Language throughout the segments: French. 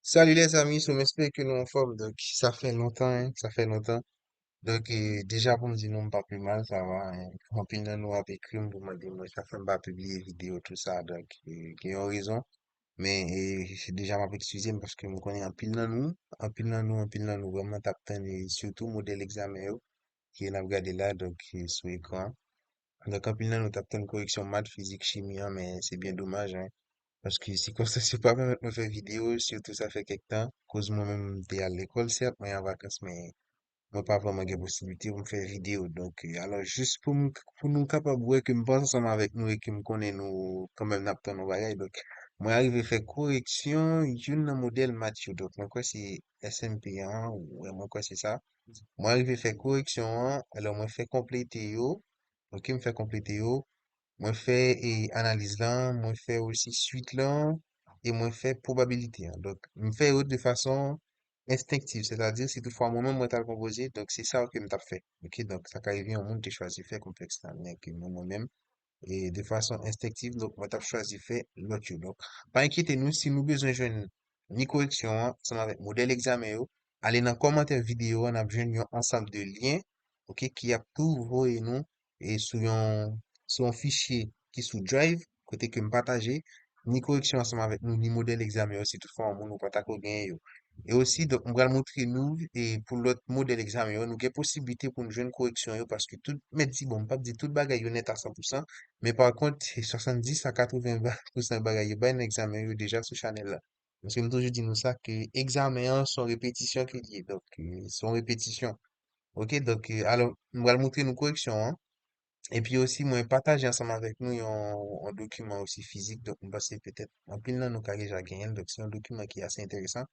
Salut les amis, je m'espère que nous en forme. Donc, ça fait longtemps, hein, ça fait longtemps. Donc, déjà, pour me dire non, pas plus mal, ça va. Hein. En pile, nous avec crime, pour me dire, moi, ça fait pas publier vidéo, tout ça. Donc, ils ont raison. Mais, c'est déjà m'a excusé parce que je connais en pile, dans nous, vraiment, t'as et surtout, modèle examen, qui est regardé là, donc, sur écran. Donc, en pile, nous, t'as une correction maths, physique, chimie, hein, mais c'est bien dommage, hein. Parce que si comme ça, c'est pas permettre de me faire vidéo, surtout ça fait quelque temps, cause moi-même, t'es à l'école, certes, mais en vacances, mais moi, pas vraiment de possibilité pour me faire vidéo. Donc, alors, juste pour nous capables, ouais, que me pense ensemble avec nous et que me connaît nous, quand même, n'a pas nos bagages. Donc, moi, arrivé à faire correction, une modèle Mathieu. Donc, moi, quoi, c'est SMP1, ou, ouais, moi, quoi, c'est ça. Moi, arrivé à faire correction, hein, alors, moi, fait compléter yo. Ok, me fait compléter yo. Moi, fais analyse là, moi, fais aussi suite là, et moi, fais probabilité. Hein. Donc, me fais de façon instinctive, c'est-à-dire si toutefois moi-même, moi, t'as le composé, donc c'est ça que m't'a fait. Ok, donc ça arrive en monde, t'es choisi fait complexe là, mais que moi-même, et de façon instinctive, donc moi, t'as choisi fait l'autre. Donc, pas inquiétez-nous, si nous besoin de joindre ni correction, hein, ensemble avec modèle examen, yo, allez dans le commentaire vidéo, on a besoin d'un ensemble de liens, ok, qui a tout vous et nous, et sur un fichier qui est sous Drive, côté que me partager, ni correction ensemble avec nous, ni modèle examen, aussi toutefois, on nous pas ta gagner, yo. Et aussi, donc, on va le montrer nous, et pour l'autre modèle examen, yo, nous avons possibilité pour nous jouer une correction, yo, parce que tout, mais dit, bon, pas dire tout bagage, yo, net à 100%, mais par contre, c'est 70 à 80% bagay yo, ben examen yo déjà sur Chanel là. Parce que nous toujours dit nous ça que examen sont répétition qui lié. Donc, sont répétition. OK, donc, alors, nous allons montrer nos corrections, hein. Et puis aussi, moi, partager ensemble avec nous un document aussi physique. Donc, on va c'est peut-être, en pile, là, nous, carré déjà gagné. Donc, c'est un document qui est assez intéressant.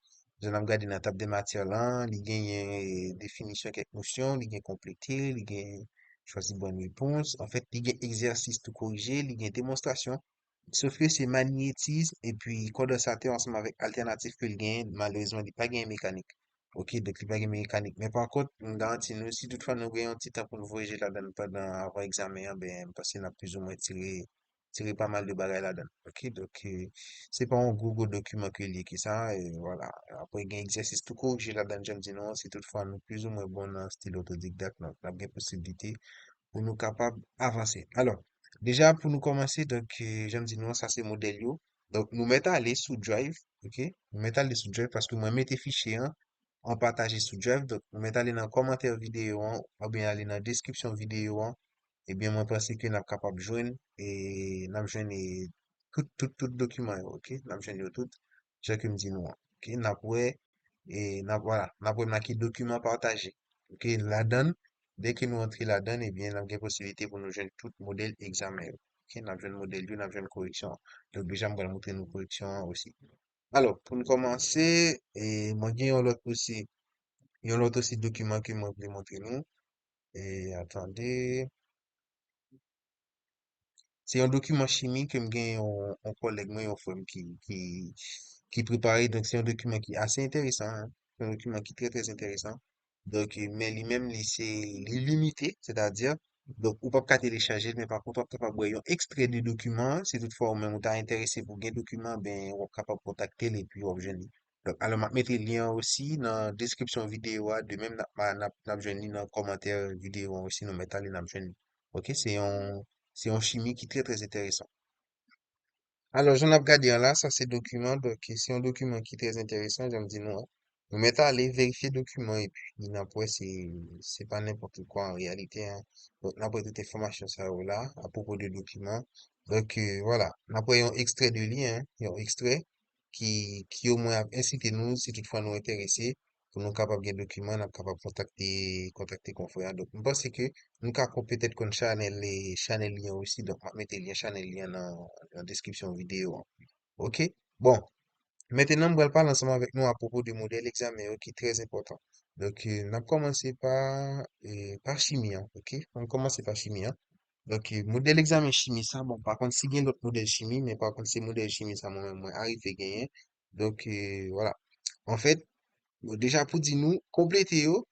Je vais regarder dans la table des matières là, il gagne définition quelques notions, il gagne compléter, il gagne choisir bonne réponse. En fait, il gagne exercice tout corriger, il gagne démonstration. Sauf que c'est magnétisme et puis condensateur ensemble avec alternative que il gagne, malheureusement, il n'y a pas gain mécanique. Ok, donc il n'y a pas gain mécanique. Mais par contre, on garantit nous, si toutefois nous gagnons un petit temps pour nous voyager là-dedans pendant avant examen, hein, ben, parce qu'on a plus ou moins tiré pas mal de bagages là-dedans. Ok, donc c'est pas un Google document que lié qui ça, et voilà. Après, il y a un exercice tout court que j'ai là-dedans, je me dis non, si toutefois nous plus ou moins bon dans le style autodidacte, donc on a bien possibilité pour nous capables d'avancer. Alors, déjà, pour nous commencer, donc, j'aime dire, non, ça c'est modèle yo. Donc, nous mettons à aller sous Drive, ok? Nous mettons à aller sous Drive parce que moi, mettez fichier, hein, en partager sous Drive. Donc, nous mettons à aller dans le commentaire vidéo, hein, ou bien aller dans la description vidéo, hein. Eh bien, moi, je pense que nous sommes capables de joindre et nous joindre tout document, ok? Nous joindre tout, chacun me dit nous, hein, ok? Voilà, nous marqué document partagé, ok? La donne. Dès que nous entrons là-dedans, eh bien, nous avons la possibilité pour nous joindre tout modèle examen. Ok, nous avons un modèle, nous avons une correction. Donc, déjà, je vais vous montrer nos corrections aussi. Alors, pour nous commencer, moi, j'ai un autre aussi, il y a un autre aussi document que moi, je vais montrer nous. Et attendez, c'est un document chimique que me gagne un collègue, moi, un frère qui prépare. Donc, c'est un document qui est assez intéressant, hein. C'est un document qui est très, très intéressant. Donc, mais lui-même, c'est limité, c'est-à-dire, donc, ou pas qu'à télécharger, mais par contre, on est capable de voir un extrait du document. Si toutefois, ou même, on t'a intéressé pour un document, ben, on est capable de contacter et puis, on va donc, alors, je vais mettre le lien aussi dans la description vidéo, hein. De même, n'a dans le commentaire vidéo aussi, nous mettons le lien, ok, c'est en chimie qui est très, très intéressant. Alors, j'en ai regardé un là, ça c'est document, donc c'est un document qui est très intéressant, je me dis non. Vous mettez à aller vérifier le document et puis après, c'est pas n'importe quoi en réalité, hein. Donc, après toute information ça là, à propos du document. Donc, voilà. Après, il y a un extrait de lien, hein, il y a un extrait qui au moins incite nous, si toutefois nous intéressés, pour nous capables de document, nous capables de contacter confrère. Donc, je pense que nous avons peut-être qu'on channel lien aussi, donc, on va mettre le lien channel lien dans la description vidéo, hein. OK? Bon, maintenant, on va parler ensemble avec nous à propos du modèle examen, qui est très important. Donc, on a commencé par chimie, hein, OK? On commence par chimie, hein. Donc, modèle examen chimie, ça, bon, par contre, si bien d'autres modèles chimie, mais par contre, ces modèles chimie, ça, moi-même, moi, arrive à gagner. Donc, voilà. En fait, bon, déjà, pour dire nous, compléter yo,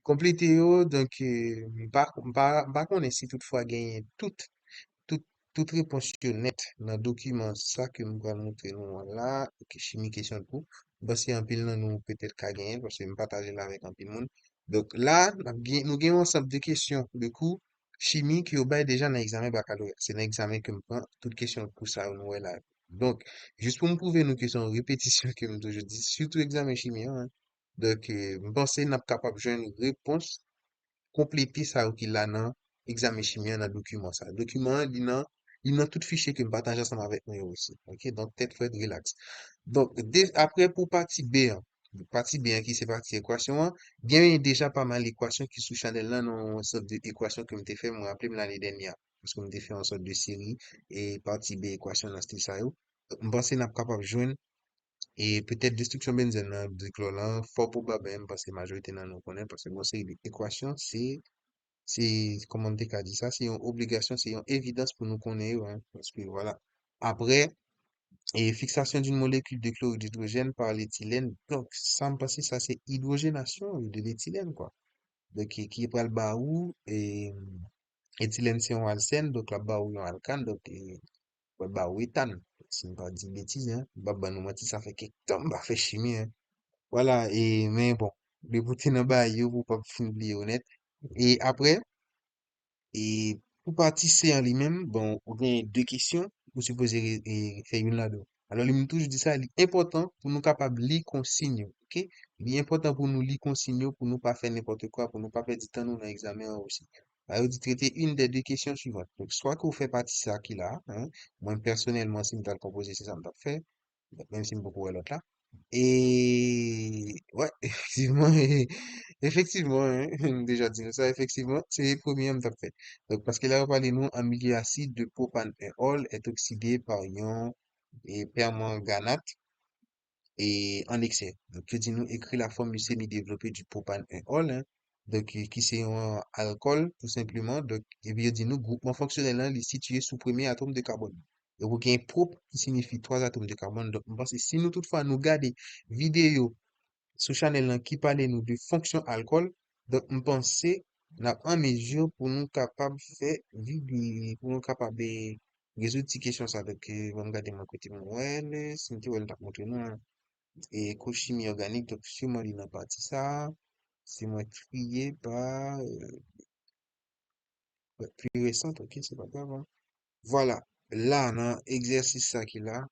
compléter yo, donc, pas qu'on ait si toutefois gagné tout. toute réponse yo net dans document ça que nous allons montrer nous là, que chimie question de coup, parce que en pile nan nous peut-être qu'à gagner, parce que nous partager là avec un pile monde. Donc là, nous gagnons un ensemble de questions de coup, chimie qui au bail déjà dans l'examen baccalauréat. C'est dans l'examen que me prend toute question de coup ça nous est là. Donc, juste pour me prouver nos questions en répétition que me toujours dis, surtout examen chimie, hein. Donc, je pense que nous sommes capables de une réponse compléter ça ou qu'il a dans examen chimie dans document ça. Document, il a tout fichier que je partage ensemble avec moi aussi. OK? Donc, tête frais, relax. Donc, après, pour partie B, hein, partie B, hein, qui c'est partie équation, hein, bien, il y a déjà pas mal d'équations qui sous Chanel là, dans une sorte d'équation que je fait, moi, rappelé l'année dernière. Parce que je fait en sorte de série et partie B équation dans ce style ça. Je pense que nous sommes capables de joindre et peut-être destruction benzène là, de là, fort probable, même, parce que la majorité dans nous connaît, parce que bon, c'est l'équation, c'est, comment on dit ça, c'est une obligation, c'est une évidence pour nous connaître, hein, parce que voilà. Après, et fixation d'une molécule de chlorure d'hydrogène par l'éthylène, donc, ça me passe, ça, c'est hydrogénation de l'éthylène, quoi. Donc, qui est pas le baou, et éthylène, c'est un alcène, donc, la baou, un alcane, donc, ouais, baou, éthane. Si on pas dit bêtises, hein, bah, nous, menti, ça fait quelques temps, bah, fait chimie, hein. Voilà, et, mais bon, le boutin en bas, yo, pour pas oublier honnête. Et après, et pour partie C en lui-même, bon, on a deux questions, vous supposez faire une là-dedans. Alors, lui, toujours dit ça, il est important pour nous capables de lire consigne, ok? Il est important pour nous lire consigne, pour nous pas faire n'importe quoi, pour nous pas perdre du temps nous dans l'examen aussi. Alors, il traiter une des deux questions suivantes. Donc, soit que vous faites partie de ça qui là, hein, moi, personnellement, si je dois le composer, c'est ça que je faire, même si je beaucoup l'autre là. Et, ouais, effectivement, effectivement, hein, déjà dit ça, effectivement, c'est le premier que fait. Donc, parce que là, on parle, nous, un milieu acide de propanol est oxydé par ion et permanganate et en excès. Donc, je dis nous écrit la formule semi-développée du propanol, hein, donc, qui c'est un alcool, tout simplement. Donc, et puis, je dis nous, groupement fonctionnel, là, il est situé sous premier atome de carbone. Et vous avez prop qui signifie trois atomes de carbone. Donc, je pense que si nous, toutefois, nous gardons vidéo sur channel là qui parle nous de fonction alcool, donc, je pense n'a en mesure pour nous capables de faire vide, pour nous capables de résoudre ces questions ça. Donc, on va regarder mon côté, ouais, c'est une qui va montrer nous, hein. Et chimie organique, donc sûrement il n'a pas dit ça. C'est moi trié par ouais, plus récente, ok, c'est pas grave, hein. Voilà, là, dans exercice ça qu'il a,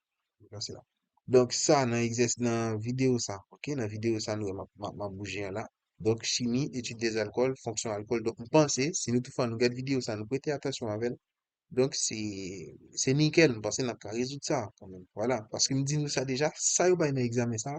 là, c'est là. Donc ça, dans exercice, dans vidéo ça, ok, dans vidéo ça, nous, ma bouger là. Donc chimie, étude des alcools, fonction alcool. Donc, pensez, si nous toutefois nous regardons vidéo ça, nous prêtez attention avec. Donc, c'est nickel, parce qu'on n'a qu'à résoudre ça, quand même. Voilà, parce qu'il me dit nous ça déjà, ça, il va un examen ça.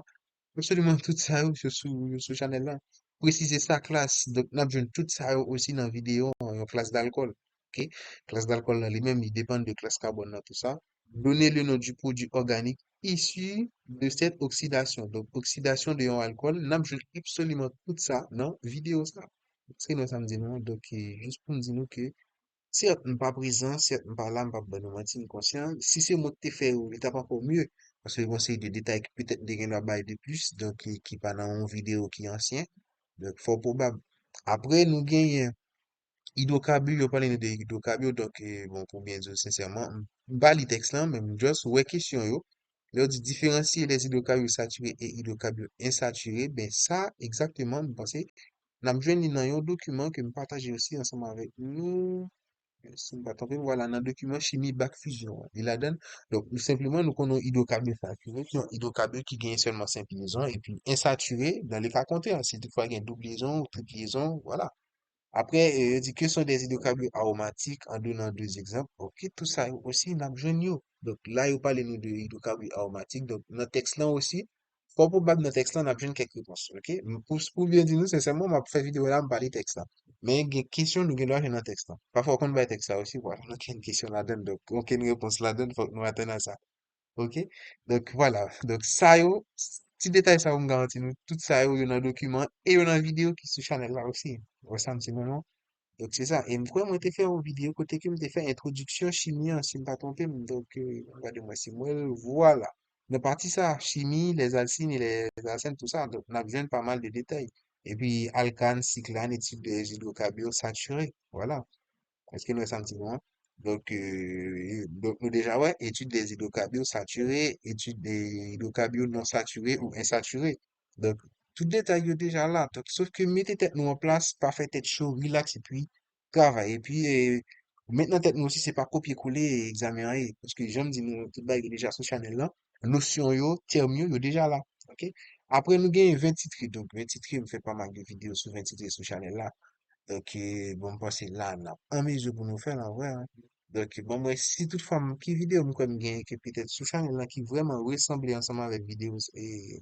Absolument tout ça sur channel là. Préciser sa classe. Donc, nous avons tout ça aussi dans la vidéo en classe d'alcool. OK? Classe d'alcool, là, les mêmes, ils dépendent de classe carbone, là, tout ça. Donner le nom du produit organique issu de cette oxydation. Donc, oxydation de ion alcool. Nous avons absolument tout ça dans la vidéo ça. C'est nous, ça me dit non. Donc, juste pour nous dire nous que certes, je pas présent, certes, je pas là, je pas bon, nous mentir, conscient. Si c'est moi qui t'ai fait, ou l'étape encore mieux. Parce que bon, c'est des détails qui peut-être des gains bail de plus, donc qui pas dans une vidéo qui est ancien. Donc, fort probable. Après, nous gagnons hydrocarbures, on parle de hydrocarbures, donc bon, pour bien dire sincèrement, pas les textes là, même juste ouais question yo. Là, dit différencier les hydrocarbures saturés et hydrocarbures insaturés, ben ça, exactement, je pense, n'a besoin d'un un document que me partager aussi ensemble avec nous. Si nous pas trompé, voilà, dans le document chimie bac fusion, il la donne. Donc, tout simplement, nous connaissons hydrocarbures saturés, qui ont hydrocarbures qui gagnent seulement 5 liaisons, et puis insaturés dans les cas contraires. Si toutefois il y a une double liaison ou triple liaison, voilà. Après, il dit que sont des hydrocarbures aromatiques en donnant deux exemples. Ok, tout ça aussi, on a besoin de nous. Donc là, il parle nous de hydrocarbures aromatiques. Donc, notre texte là aussi, fort probable notre texte là, on a besoin de quelques réponses. Ok, pour bien dire nous, sincèrement, on m'a fait vidéo là, on parle texte là. Mais il y a une question, nous avons dans le texte là. Parfois, qu'on va texte là aussi, voilà. Donc, il y a une question là-dedans. Donc, aucune réponse là-dedans, faut que nous attendons à ça. Ok? Donc voilà. Donc ça yo, petit détail ça vous me garantit nous. Tout ça yo, il y a dans le document et il y a dans la vidéo qui est sur Channel là aussi. On ça un petit moment. Donc c'est ça. Et pourquoi moi t'ai fait une vidéo côté que m'ai fait introduction chimie, hein, si je me pas trompé. Donc regardez-moi si moi voilà. De partie ça, chimie, les alcynes et les alcènes, tout ça. Donc on a besoin de pas mal de détails. Et puis alcane, cyclane, étude des hydrocarbures saturés. Voilà. Est-ce que nous sommes un petit moment? Donc, nous déjà, ouais, étude des hydrocarbures saturés, étude des hydrocarbures non saturés ou insaturés. Donc, tout détail est déjà là. Donc, sauf que mettez tête nous en place, pas fait tête chaud, relax, et puis, travail. Et puis, maintenant, tête nous aussi, c'est pas copier-coller et examiner. Parce que j'aime dire, nous, tout bail est déjà sur Chanel là. Notion yo, terme yo déjà là. OK? Après, nous gagnons 20 titres. Donc, 20 titres, me fait pas mal de vidéos sur 20 titres sur Chanel là. Donc, bon, moi, c'est là, on a un mesure pour nous faire, là, ouais, hein. Donc, bon, moi, si toutefois, qui vidéo, moi, comme bien, que peut-être sous channel, là, qui vraiment ressemble ensemble avec vidéos, et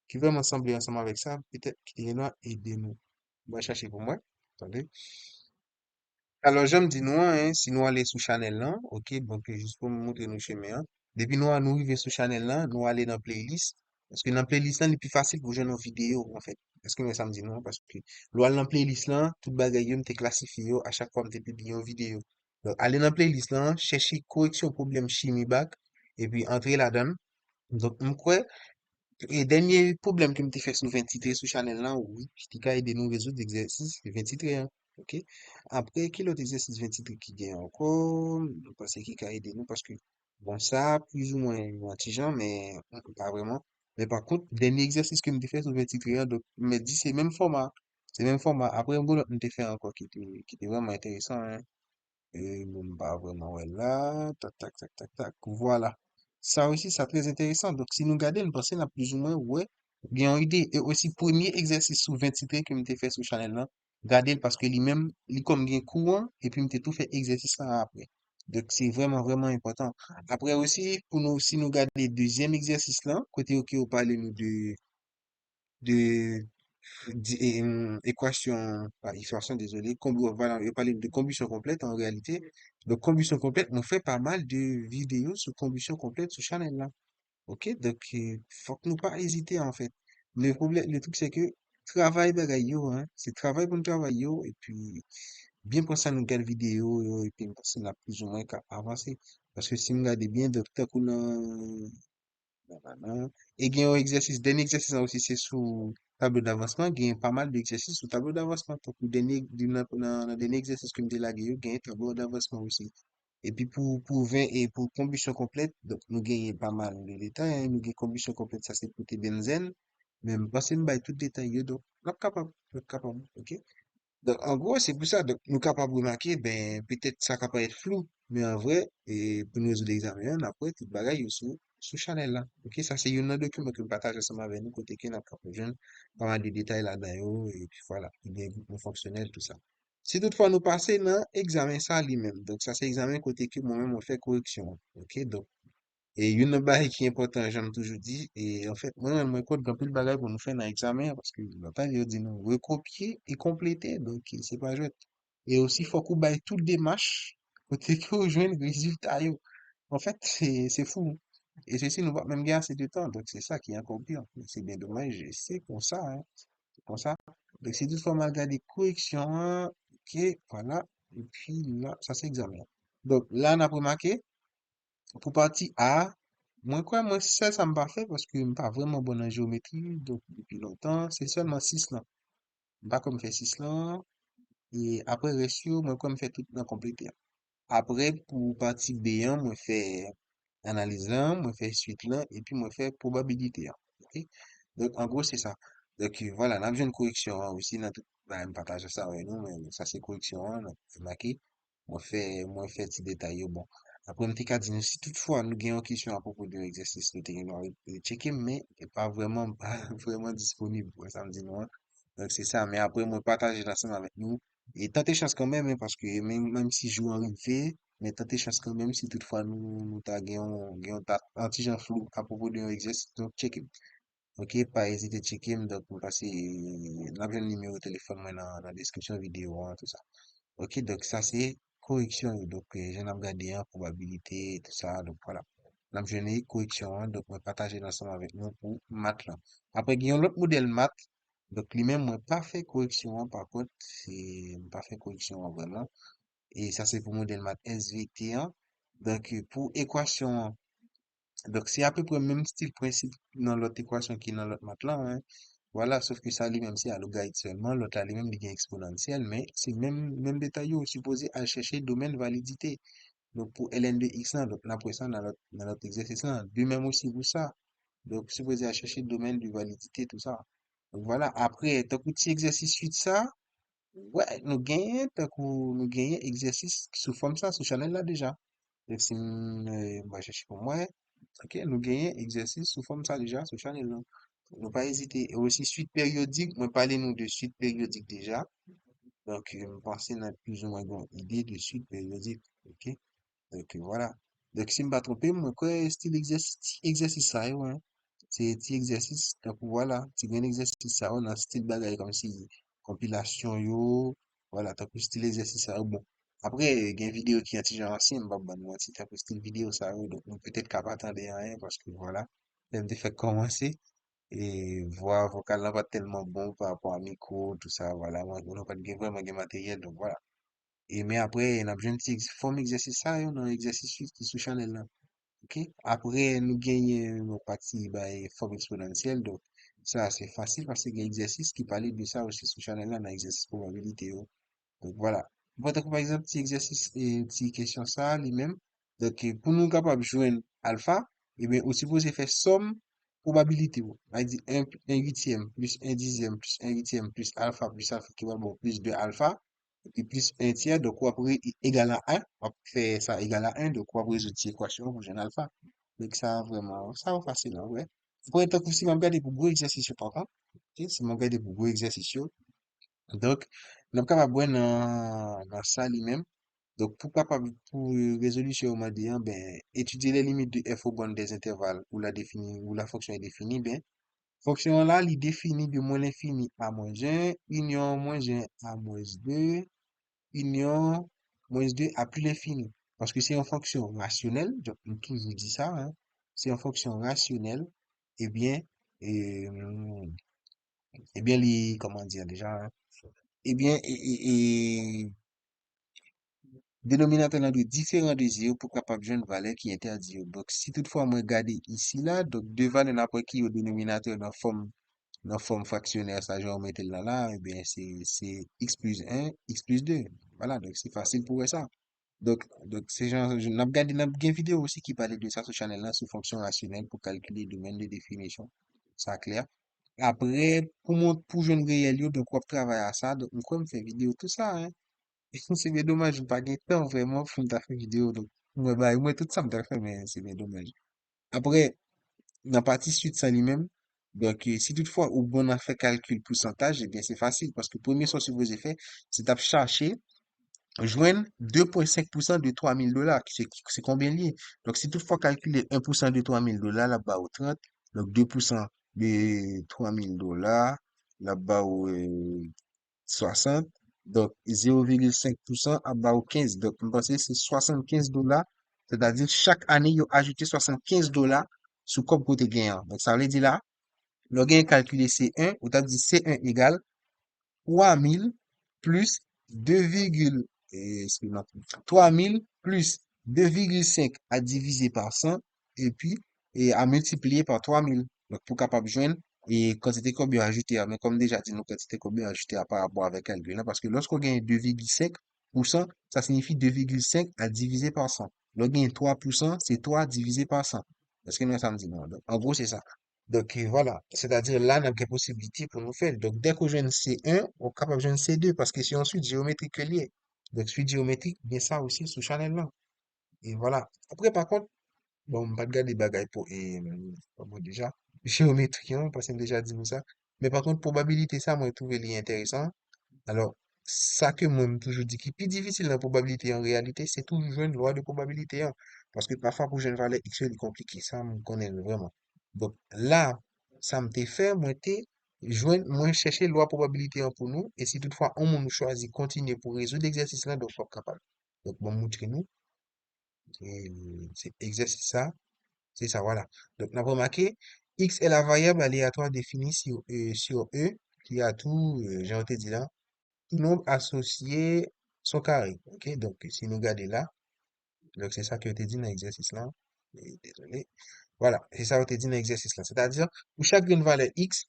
qui vraiment ressemble ensemble avec ça, peut-être qu'il y en a, aidez-nous. Moi, chercher pour moi. Attendez. Alors, j'aime dire nous, hein, si nous allons sur Channel là, ok, donc juste pour me montrer nos chemins, hein. Depuis nous, nous arriver sur Channel là, nous aller dans playlist, parce que dans playlist là, c'est plus facile pour jouer nos vidéos, en fait. Est-ce que ça me dit non? Parce que, nous aller dans playlist là, tout bagaille, yo, m'te classifié, yo, à chaque fois, m'te publié une vidéo. Donc, aller dans playlist là, chercher correction problème chimie back, et puis entrer là-dedans. Donc, m'kwe, et dernier problème que m'te fait sur 20 titres sur Channel là, oui, qui t'a aidé nous résoudre l'exercice 20 titres, hein. OK? Après, quel autre exercice 20 titres qui gagne encore? Je pense qu'il a aidé nous parce que, bon, ça, plus ou moins, intelligent, mais pas vraiment. Mais par contre, dernier exercice que m'te fait sur 20 titres, hein, donc, me dit c'est même format. C'est même format. Après, on m'te fait encore qui était vraiment intéressant, hein. Et bon, bah, vraiment, ouais, là, tac, tac, tac, tac, tac, voilà. Ça aussi, c'est très intéressant. Donc, si nous regardons, nous pensons là, plus ou moins, ouais, bien une idée. Et aussi, premier exercice sous 20 titres que m'te fait sur Channel là, regardez parce que lui-même, il comme bien courant, et puis m'te tout fait exercice là après. Donc, c'est vraiment, vraiment important. Après aussi, pour nous, si nous regardons le deuxième exercice là, côté, ok, on parle nous de équation, pas équation, désolé, voilà, je parlais de combustion complète en réalité. Donc, combustion complète, on fait pas mal de vidéos sur combustion complète sur Channel là. OK? Donc, faut que nous pas hésiter en fait. Le problème, le truc, c'est que travail bagaille yo, hein, c'est travail pour nous travailler yo, et puis, bien penser à nous regarder vidéo, yo, et puis, c'est là plus ou moins qu'à avancer. Parce que si nous regardons bien, docteur, nanana. Et il y a un exercice, dernier exercice là aussi, c'est sous tableau d'avancement. Il y a pas mal d'exercices sous tableau d'avancement. Donc, dans le dernier exercice que je me il y a un tableau d'avancement aussi. Et puis, pour 20 et pour combustion complète, donc, nous gagnons pas mal de détails, hein. Nous gagnons combustion complète, ça c'est pour tes benzène. Même, parce que nous bail tout détail, yo, donc, nous sommes capable, ok? Donc, en gros, c'est pour ça. Donc, nous capables de remarquer, ben, peut-être ça capable être flou, mais en vrai, et pour nous résoudre l'examen, après, tout bagaille yo sous Chanel là. Ok, ça, c'est un autre document que je partage ensemble avec nous, côté que nous capable jeune, pas mal de détails là-dedans, yo, et puis voilà, il y a un groupement fonctionnel, tout ça. Si toutefois nous passons dans examen ça lui-même, donc ça, c'est examen côté que moi-même, on fait correction. Ok, donc, et une bagay qui est important, j'aime toujours dit, et en fait, moi, compte dans plus de bagages pour nous faire dans l'examen, parce que le pas dire dit nous recopier et compléter, donc c'est pas jouet. Et aussi, faut qu'on baille toute démarche, côté que vous jouez le résultat, yo. En fait, c'est fou. Et ceci nous va même gagner assez de temps, donc c'est ça qui est encore pire. C'est bien dommage, et c'est comme ça, hein. C'est comme ça. Donc, c'est toutefois malgré des corrections, hein, ok, voilà. Et puis là, ça c'est examen. Donc, là, on a remarqué, pour partie A, moi, ça m'a pas fait parce que je suis pas vraiment bon en géométrie, donc depuis longtemps, c'est seulement 6 là. Pas comme fait 6 là, et après, ratio, moi, comme fait tout dans complété. Après, pour partie B1, moi, fait analyse là, moi, fait suite là, et puis moi, fait probabilité, hein. Ok? Donc, en gros, c'est ça. Donc, voilà, on a besoin de correction, hein, aussi, dans tout, bah, on partage ça avec nous, mais ça, c'est correction, hein, donc, c'est marqué. Moi, fait petit détail, bon. Après, on t'a dit, si toutefois, nous gagnons une question à propos de l'exercice, nous t'avons checker, mais pas vraiment, pas vraiment disponible, pour ça me dit non, hein. Donc, c'est ça. Mais après, moi, partager l'ensemble avec nous. Et tentez chance quand même, hein, parce que même si je joue en rivé, mais tentez chance quand même si toutefois nous t'a gagné un petit genre flou à propos de l'exercice. Donc, check. Ok, pas hésiter à checker, donc, parce que là, j'ai le numéro de téléphone, moi, dans la description vidéo, hein, tout ça. Ok, donc ça, c'est correction. Donc, j'en ai regardé un, probabilité, tout ça. Donc, voilà. Là, je n'ai correction, hein, donc, on partager l'ensemble avec nous pour maths, là. Après, il y a un autre modèle maths. Donc, lui-même, moi, pas fait correction, hein, par contre, c'est pas fait correction, hein, vraiment. Et ça, c'est pour modèle maths SVT, hein. Donc, pour équation, donc, c'est à peu près le même style principe dans l'autre équation qui est dans l'autre maths là, hein. voilà, sauf que ça lui-même c'est à logarithme seulement, l'autre a lui-même il est exponentiel, mais c'est même détail yo, supposé à chercher domaine validité. Donc pour ln de x là, donc après ça dans notre exercice là, de même aussi pour ça. Donc supposé à chercher domaine de validité, tout ça. Donc voilà, après, tant que petit exercice suite ça, ouais, nous gagnons, tant que nous gagnons exercice sous forme ça, sous channel là déjà. Donc si moi chercher pour moi, ok, nous gagnons exercice sous forme ça déjà, sous channel là. Ne pas hésiter. Et aussi suite périodique, moi parler nous de suite périodique déjà. Donc, pensez à plus ou moins bonne idée de suite périodique. Ok? Donc, voilà. Donc, si je ne me pas trompé, moi, quoi, style exercice ça, ouais. C'est petit exercice. Donc, voilà. C'est un exercice ça, on a style bagaille comme si compilation yo. Voilà, t'as plus style exercice ça. Bon. Après, il y a une vidéo qui est déjà ancienne, bah, moi, si t'as plus style vidéo ça, donc, peut-être qu'à pas attendre rien parce que voilà. Ça me fait commencer. Et voix vocale là pas tellement bon par rapport à micro, tout ça, voilà. Moi, on n'a pas de vraiment de matériel, donc voilà. Et mais après, on a besoin de forme exercice ça, on a un exercice sous channel là. OK? Après, nous gagnons nos parties, bah, et forme exponentielle, donc ça, c'est facile parce qu'il y a un exercice qui parlait de ça aussi sous channel là, on a exercice probabilité, oh. Donc voilà. Par exemple, petit exercice et petit question ça, lui-même. Donc, pour nous capables de jouer alpha, et bien, aussi supposé faire somme probabilité. On dit un huitième plus un dixième plus un huitième plus alpha qui va bon plus 2 alpha, et puis plus un tiers, donc on va égal à un. On va faire ça égal à un, donc on va résoudre cette équation pour un alpha. Donc ça, vraiment, ça va facile, hein, ouais. Pour être aussi, on va regarder pour gros exercice, par contre. Ok, si on regarde pour gros exercice, donc, nous sommes capables de dans ça lui-même. Donc, pour résolution, on m'a dit, hein, ben, étudier les limites de f au bornes des intervalles où la définie, où la fonction est définie, ben, fonction là, il définit de moins l'infini à moins un union moins un à moins 2 union moins 2 à plus l'infini. Parce que c'est une fonction rationnelle, donc, on toujours dit ça, hein, c'est une fonction rationnelle, eh bien, et, eh bien, comment dire déjà, hein, eh bien, dénominateur là de différents de 0 pour capable de une valeur qui est à 0. Donc, si toutefois, moi, regarder ici, là, donc, deux valeurs n'importe qui au dénominateur dans forme fractionnaire, ça, je vais remettre là, eh bien, c'est x plus un x plus deux. Voilà, donc, c'est facile pour ça. Donc, c'est genre, je n'ai regardé une vidéo aussi qui parlait de ça sur channel là, sous fonction rationnelle pour calculer le domaine de définition. Ça, clair. Après, pour jouer une réelle, donc, on va travailler à ça. Donc, on va me faire vidéo, tout ça, hein. C'est bien dommage, je n'ai pas de temps vraiment pour me faire une vidéo. Donc, moi, tout ça me fait, mais c'est bien dommage. Après, dans la partie suite, ça lui-même, donc, si toutefois, au bon a fait calcul pourcentage, eh bien, c'est facile parce que premier chose que vous avez fait, c'est de chercher, joindre 2,5% de 3 000 $. C'est combien lié? Donc, si toutefois calculer 1% de 3 000 $ là-bas au 30, donc 2% de 3 000 $, là-bas au 60. Donc, 0,5% à bas au 15. Donc, vous pensez c'est 75 $. C'est-à-dire, chaque année, ils ont ajouté 75 $ sous comme côté gagnant. Donc, ça veut dire là, le gain calculé C1, ou t'as dit C1 égale 3000 plus 2, excuse-moi, 3000 plus 2,5 à diviser par 100 et puis à multiplier par 3000. Donc, pour capable de joindre et quantité combien ajouter, mais comme déjà dit, nous quantité combien ajouter par rapport avec calcul, là, parce que lorsqu'on gagne 2,5%, ça signifie 2,5 à diviser par 100. Le gain 3%, c'est 3 divisé par 100. Est-ce que nous, ça me dit non? Donc, en gros, c'est ça. Donc, voilà. C'est-à-dire, là, on a des possibilités pour nous faire. Donc, dès qu'on joue C1, on est capable de jouer C2 parce que c'est ensuite géométrique que lié. Donc, suite géométrique, bien ça aussi sous channel là. Et voilà. Après, par contre, bon, pas de garder des bagailles pour, comment déjà, géométrie, hein, parce qu'on a déjà dit nous ça. Mais par contre, probabilité, ça, moi, je trouve intéressant. Alors, ça que moi, je toujours dit qui est plus difficile la probabilité en réalité, c'est toujours une loi de probabilité, hein. Parce que parfois, pour une valeur X, c'est compliqué. Ça, me connaît vraiment. Donc, là, ça me fait, moi, chercher loi probabilité hein, pour nous. Et si toutefois, on nous choisit continuer pour résoudre l'exercice là, donc, on est capable. Donc, bon, montrez-nous. Et c'est exercice ça. C'est ça, voilà. Donc, on a remarqué, X est la variable aléatoire définie sur E, qui a tout, j'ai dit là nombre associé son carré. OK? Donc, si nous regardons là, donc c'est ça qui a été dit dans l'exercice là. Désolé. Voilà, c'est ça qui a été dit dans l'exercice là. C'est-à-dire, pour chaque une valeur x,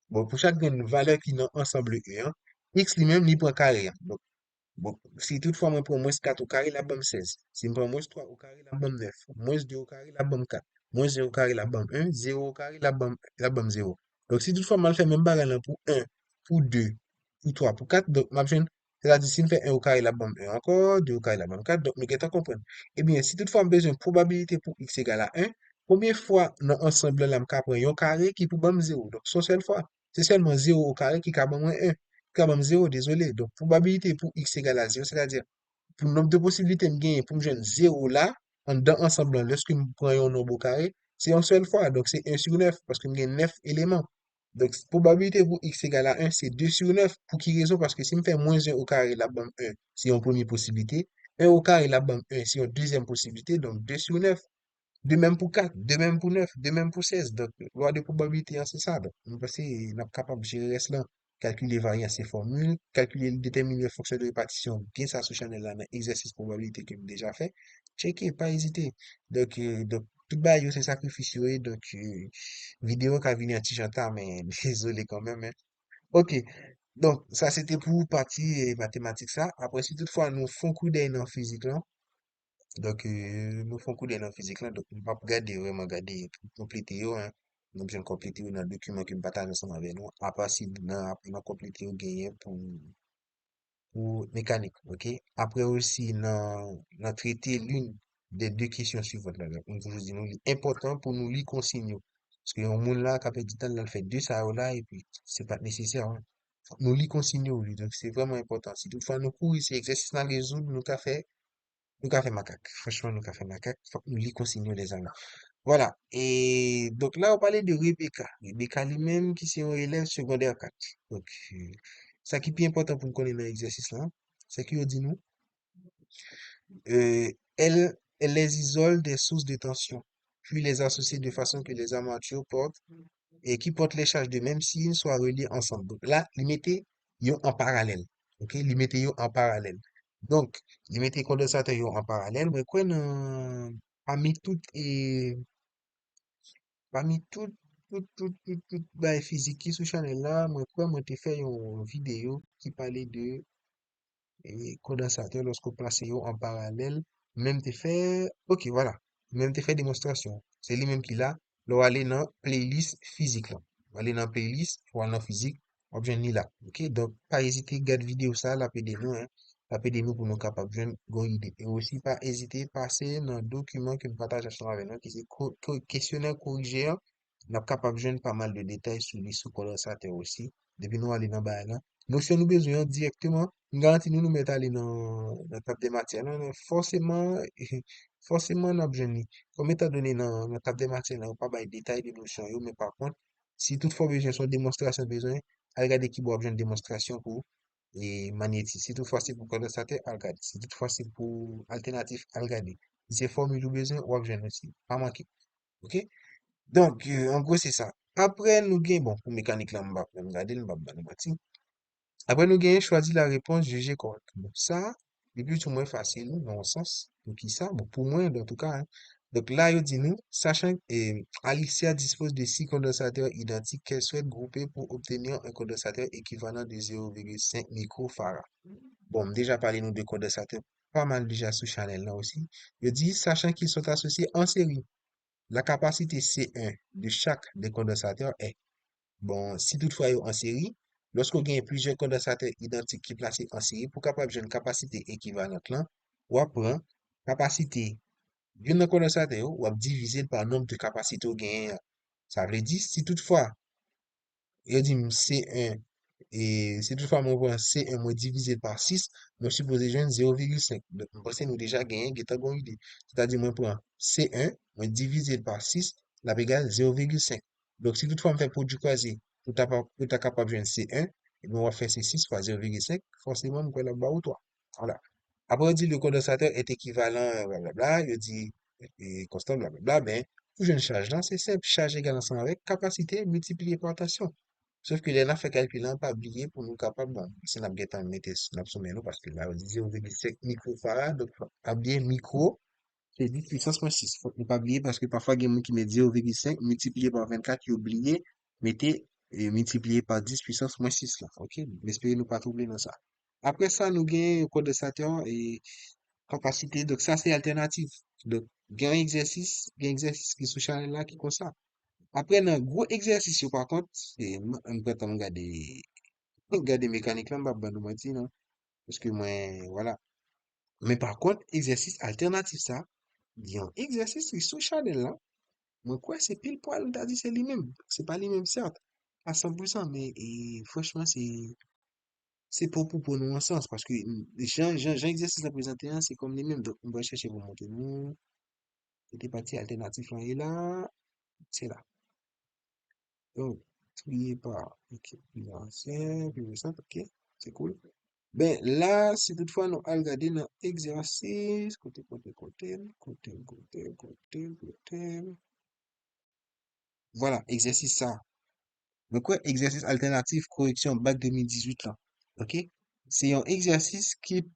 Bon, pour chaque valeur qui nan ensemble E, hein, X lui-même, li prend carré, hein. Donc, bon, si toutefois moi prends moins 4 au carré, la bam 16. Si je prends moins 3 au carré, la bam 9. Moins 2 au carré, la bam 4. Moins 0 au carré, la bam 1. 0 au carré, la bam 0. Donc, si toutefois, mal fait même bagarre là pour 1, pour 2, pour 3, pour 4, donc, ma chaîne, c'est-à-dire, si je fais 1 au carré, la bam 1 encore, 2 au carré, la bam 4, donc, mais qu'est-ce qu'on comprend? Eh bien, si toutefois, j'ai besoin de probabilité pour x égale à 1, combien de fois dans l'ensemble là, je prends un carré qui pour bam 0? Donc, son seule fois, c'est seulement 0 au carré qui est moins 1. Quand même 0, désolé. Donc, probabilité pour x égale à 0, c'est-à-dire, pour le nombre de possibilités de gagner pour me joindre 0 là, en dedans ensemble, lorsque je prends un nombre au carré, c'est une seule fois. Donc, c'est 1 sur 9, parce que je gagne 9 éléments. Donc, probabilité pour x égale à 1, c'est 2 sur 9. Pour qui raison? Parce que si je fais moins 1 au carré, la bande 1, c'est une première possibilité. 1 au carré, la bande 1, c'est une deuxième possibilité. Donc, 2 sur 9. De même pour 4, de même pour 9, de même pour 16. Donc, loi de probabilité, hein, c'est ça. Donc, on peut on est capable de gérer cela, calculer variance et formule, calculer, déterminer les fonctions de répartition, bien ça, ce channel là, dans exercice probabilité que j'ai déjà fait. Checker, pas hésiter. Donc, tout bas, c'est sacrifice, donc, vidéo qui a venu un petit chanteur, mais désolé quand même, hein. Ok. Donc, ça, c'était pour partie mathématiques, ça. Après, si toutefois, nous font coup d'œil dans physique, là, donc, nous faisons coup dans physique là, donc, nous pas regarder, vraiment regarder, compléter, hein. Nous besoin de compléter dans le document que nous partageons ensemble avec nous. À part si après, nous compléter ou gagner pour mécanique, ok? Après aussi, nous traiter l'une des deux questions suivantes là. Donc, nous toujours dit, nous, important pour nous lire consigne. Parce que on monde là, qui a perdu du temps, là, le fait deux ça là, et puis, c'est pas nécessaire, hein. Nous lire consigne, oui. Donc, c'est vraiment important. Si toutefois nous courons, c'est exercice à résoudre, nous qu'a fait. Nous qu'a fait macaque. Franchement, nous qu'a fait macaque. Faut que nous lui consignons les amis. Voilà. Et donc là, on parlait de Rebecca. Rebecca lui-même, qui c'est un élève secondaire 4. Donc, ça qui est plus important pour nous connaître dans l'exercice là, c'est qu'il dit nous, elle les isole des sources de tension, puis les associe de façon que les armatures portent et qui portent les charges de même signe soient reliées ensemble. Donc là, les mettez yo en parallèle. OK? Les mettez yo en parallèle. Donc, les mettez condensateur yo en parallèle, mais quoi, parmi toutes et parmi toutes bah, physique qui sous channel là, moi, quoi, moi, t'ai fait une vidéo qui parlait de et condensateur lorsqu'on place yo en parallèle, même te fait, ok, voilà, même te fait démonstration. C'est lui-même qui l'a, là, aller dans playlist physique là. Aller dans playlist, ou aller dans physique, objet ni là. Ok, donc, pas hésiter, garde vidéo ça, la nous, hein. La nous pour nous capables de une idée. Et aussi, pas hésiter, passer dans le document que nous partageons avec nous, qui c'est questionnaire corrigé, hein. Nous sommes capables de joindre pas mal de détails sur les sous-condensateur aussi. Depuis nous aller dans bas là. Donc, si nous avons besoin directement, garanti nous nous mettre aller dans table des matières, là, forcément, forcément, on a besoin de comme étant donné dans table des matières, là, on pas de détails de notions, yo, mais par contre, si toutefois besoin, son démonstration besoin, à regarder qui a besoin de démonstration pour et magnétisme. Si toutefois c'est pour condensateur, à regarder. Si toutefois c'est pour alternatif, à regarder. Si c'est formule ou besoin, on a besoin aussi. Pas manquer. OK? Donc, en gros, c'est ça. Après, nous gagnons, bon, pour mécanique là, on va regarder, on va mathématiques. Après, nous gagnons choisi la réponse jugée correcte. Bon, ça, c'est plus ou moins facile, dans le sens, pour qui ça? Bon, pour moi, en tout cas, hein. Donc là, il dit nous, sachant que Alicia dispose de 6 condensateurs identiques qu'elle souhaite grouper pour obtenir un condensateur équivalent de 0,5 microfarad. Bon, déjà parlé nous de condensateurs, pas mal déjà sous Chanel là aussi. Il dit, sachant qu'ils sont associés en série, la capacité C1 de chaque des condensateurs est bon, si toutefois yo en série, lorsqu'on gagne plusieurs condensateurs identiques qui placés en série, pour capable de une capacité équivalente là, ou prend capacité d'un condensateur yo, ou diviser par nombre de capacités ou gain. Ça veut dire, si toutefois, il dit C1, et si toutefois mon prend C1 moins divisé par 6, je suppose joindre 0,5. Donc, je pense que nous déjà gagné, une idée. C'est-à-dire, moi prend C1 moins divisé par 6, la égale 0,5. Donc, si toutefois on fait produit croisé, tout est capable de joindre C1, et bien on va faire C6 fois 0,5, forcément, on va la bas ou 3. Voilà. Après, on dit le condensateur est équivalent, blablabla, il dit, constant, blablabla, ben, pour une charge là, c'est simple, charge égale ensemble avec capacité multipliée par tension. Sauf que là, fait calculer, on pas oublié pour nous capables, bon, si on a bien mettre la sommet, parce que là, on dit 0,5 microfarad, donc, pas bien micro, c'est 10 puissance moins 6. Faut ne pas oublier parce que parfois, il y a des gens qui mettent 0,5 multiplié par 24, qui oublié, mettez et multiplié par 10 puissance moins 6 là, ok? J'espère nous pas troubler dans ça. Après ça, nous gagnons code de Saturn et capacité, donc ça c'est alternatif. Donc, gain exercice qui est sous channel là qui comme ça. Après, dans gros exercice, yo, par contre, c'est, on peut regarder mécanique là, bah, nous mentir, non? Parce que moi, voilà. Mais par contre, exercice alternatif ça, il y a un exercice qui est sous channel là. Moi, quoi, c'est pile poil, on t'a dit, c'est lui-même. C'est pas lui-même, certes, à 100%, mais franchement, c'est pour nous en sens, parce que j'ai exercice à présenter, hein, c'est comme les mêmes. Donc, on va chercher pour monter nous. C'était parti alternatif là et là, c'est là. Donc, trier par équipe financière, puis ça, ok, c'est cool. Ben là, si toutefois nous allons regarder dans exercice, côté. Voilà, exercice ça. Donc, quoi, exercice alternatif, correction, bac 2018 là. OK? C'est un exercice qui est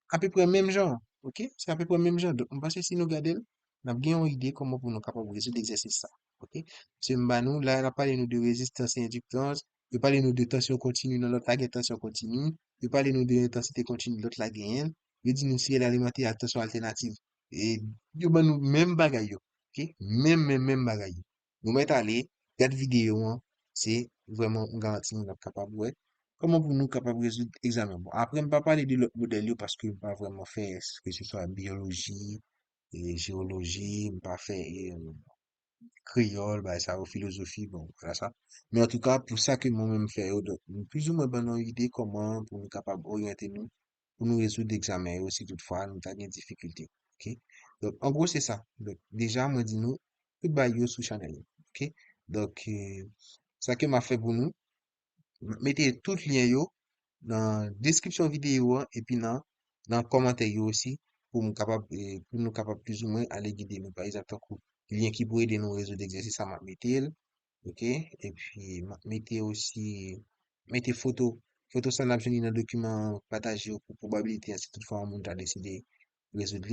à peu près même genre. OK? C'est à peu près même genre. Donc, on passe si nous regardons, on a bien une idée comment pour nous capables de résoudre l'exercice ça. OK? C'est nous, là, on a parlé nous de résistance et inductance. On parle nous de tension continue dans l'autre la tension continue. On parle nous de intensité continue dans l'autre la gain. On dit nous si elle alimenté à tension alternative. Et, yo, ben, nous, même bagaille, yo. OK? Même bagaille. Nous mettons aller, quatre vidéos, hein, c'est vraiment une garantie nous sommes capable ouais. Comment pour nous capables de résoudre l'examen? Bon, après, je ne vais pas parler de l'autre modèle yo, parce que je ne pas vraiment faire que ce soit biologie et géologie, je ne pas faire créole, bah, ça, ou philosophie, bon, voilà ça. Mais en tout cas, pour ça que moi-même fait, donc, plus ou moins bonne idée comment pour nous capables d'orienter nous, pour nous résoudre l'examen, et aussi toutefois, nous avons des difficultés. OK? Donc, en gros, c'est ça. Donc, déjà, moi, dis-nous, tout bah, yo sous Chanel. OK? Donc, ça que m'a fait pour nous, mettez tout lien yo dans description vidéo hein, et puis dans commentaire yo aussi pour nous capable plus ou moins aller guider nous par exemple coup lien qui pourrait aider nous résoudre l'exercice ça m'a mettez OK et puis m'a mettez aussi mettez photo ça n'a besoin d'un document partagé pour probabilité hein, si toutefois on a décidé de résoudre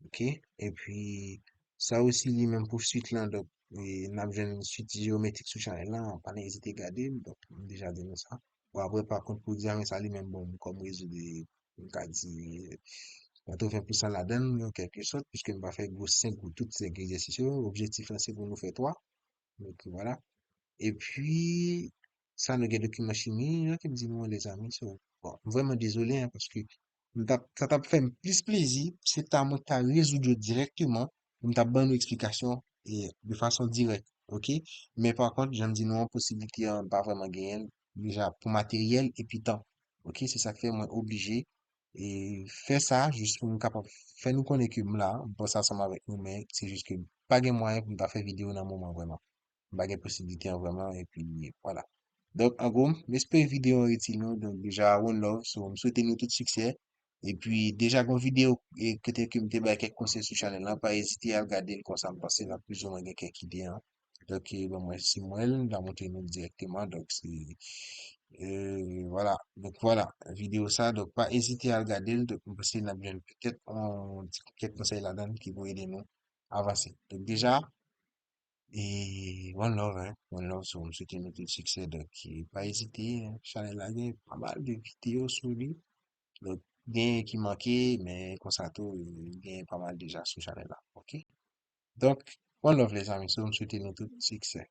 OK et puis ça aussi lui-même pour suite là donc n'a besoin d'une suite géométrique sous channel là on pas hésiter à garder donc déjà dit nous ça. Bon, après, par contre, pour examen, ça lui-même, bon, comme résoudre on va dire, 80% là-dedans, en quelque sorte, puisque on va faire gros 5 ou toutes ces exercices. Objectif, là, c'est pour nous faire 3. Donc, voilà. Et puis, ça, nous, avons document chimie, là, qui me dit, moi, les amis, bon, vraiment désolé, hein, parce que ça t'a fait plus plaisir, c'est à moi, t'as résoudre directement, comme t'as bonne explication, et de façon directe, ok? Mais par contre, j'en dis non, possibilité, hein, pas vraiment gagner, déjà, pour matériel et puis temps, ok? C'est ça qui fait, moi, obligé, et faire ça, juste pour nous capable, faire nous connaître que là, on passe ensemble avec nous, mais c'est juste que, pas de moyen pour nous faire vidéo dans le moment, vraiment baguette possibilité hein, vraiment et puis voilà donc en gros j'espère vidéo utile nous donc déjà one love so me souhaiter nous tout succès et puis déjà une vidéo et que t'es que me débat quelques conseils sur channel là pas hésiter à regarder comme ça me passer là plus ou moins quelques idées hein. Donc bon moi c'est moi la montrer nous directement donc c'est voilà donc voilà vidéo ça donc pas hésiter à regarder donc parce qu'il y a bien peut-être on quelques conseils là-dedans qui vont aider nous à avancer donc déjà et One Love, hein. One Love, c'est un soutien de tout succès. Donc, pas hésiter, hein. Chanel là, il y a pas mal de vidéos sur lui. Donc, bien qui manquait, mais comme ça, tout, il y a pas mal déjà sur Chanel là. OK? Donc, One Love, les amis, c'est un soutien de tout succès.